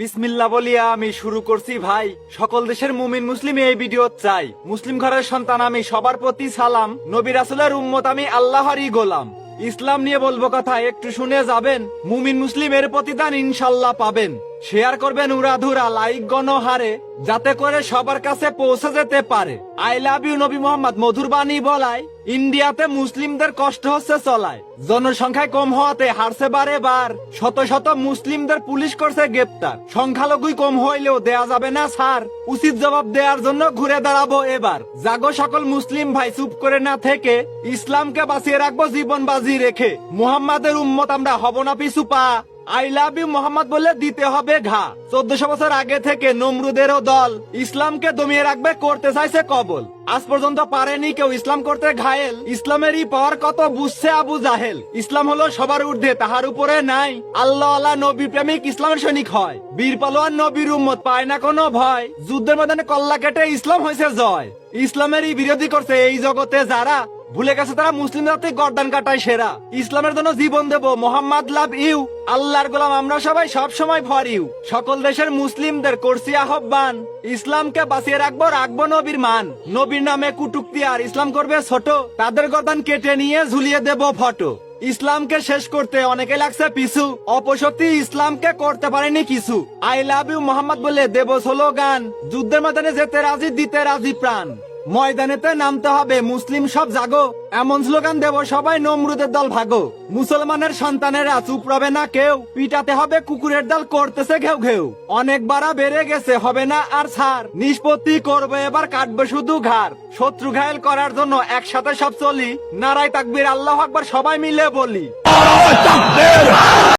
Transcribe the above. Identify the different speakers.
Speaker 1: বিসমিল্লাহ বলিয়া আমি শুরু করছি ভাই। সকল দেশের মুমিন মুসলিম এই ভিডিও চাই। মুসলিম ঘরের সন্তান আমি, সবার প্রতি সালাম। নবী রাসূলের উম্মত আমি, আল্লাহরই গোলাম। ইসলাম নিয়ে বলবো কথা, একটু শুনে যাবেন। মুমিন মুসলিম এর প্রতিদান ইনশাল্লাহ পাবেন। শেয়ার করবেন উড়াধুরা, লাইক গণহারে, যাতে করে সবার কাছে পৌঁছে যেতে পারে। আই লাভ ইউ নবী মোহাম্মদ মধুর বাণী বলায়। ইন্ডিয়াতে মুসলিমদের কষ্ট হচ্ছে চলায়, জনসংখ্যায় কম হওয়াতে হারছে বারে বার। শত শত মুসলিমদের পুলিশ করছে গ্রেপ্তার। সংখ্যালঘুই কম হইলেও দেয়া যাবে না ছাড়। উচিত জবাব দেওয়ার জন্য ঘুরে দাঁড়াবো এবার। জাগো সকল মুসলিম ভাই, চুপ করে না থেকে ইসলামকে বাঁচিয়ে রাখবো জীবন বাজি রেখে। মুহাম্মাদের উম্মত আমরা হব না পিছু পা। আই লাভ ইউ মোহাম্মদ বলে দিতে হবে ঘা। 1400 বছর আগে থেকে নমরুদেরও দল ইসলামকে দমিয়ে রাখবে, করতে চাইছে কবল। আজ পর্যন্ত পারেনি কেউ ইসলাম করতে ঘায়েল। ইসলামেরই পাওয়ার কত বুঝছে আবু জাহেল। ইসলাম হলো সবার ঊর্ধ্বে, তাহার উপরে নাই। আল্লাহ আল্লাহ নবী প্রেমিক ইসলামের সৈনিক হয়। বীর পালোয়ান নবীর উম্মত পায় না কোনো ভয়। যুদ্ধের ময়দানে কল্লা কেটে ইসলাম হয়েছে জয়। ইসলামেরই বিরোধী করছে এই জগতে যারা, ভুলে গেছে তারা মুসলিম জাতি গর্দান কাটায় সেরা। ইসলামের জন্য জীবন দেব, মোহাম্মদ লাভ ইউ। আল্লাহর গোলাম আমরা সবাই, সব সময় ফর ইউ। সকল দেশের মুসলিমদের করছি আহ্বান, ইসলামকে বাঁচিয়ে রাখবো, রাখবো নবীর মান। নবীর নামে কুটুক্তি আর ইসলাম করবে ছোট, তাদের গর্দান কেটে নিয়ে ঝুলিয়ে দেব ফটো। ইসলামকে শেষ করতে অনেকে লাগছে পিছু, অপশক্তি ইসলামকে করতে পারেনি কিছু। আই লাভ ইউ মোহাম্মদ বলে দেব স্লোগান, যুদ্ধের ময়দানে যেতে রাজি, দিতে রাজি প্রাণ। ময়দানেতে নামতে হবে মুসলিম সব জাগো, এমন স্লোগান দেব সবাই, নমরুদের দল ভাগো। মুসলমানের সন্তানেরা চুপ রবে না কেউ, পিটাতে হবে কুকুরের দল করতেছে ঘেউ ঘেউ। অনেক বাড়া বেড়ে গেছে, হবে না আর ছাড়। নিষ্পত্তি করবে এবার, কাটবে শুধু ঘাড়। শত্রু ঘায়েল করার জন্য একসাথে সব চলি, নারায় তাকবীর আল্লাহু আকবার সবাই মিলে বলি।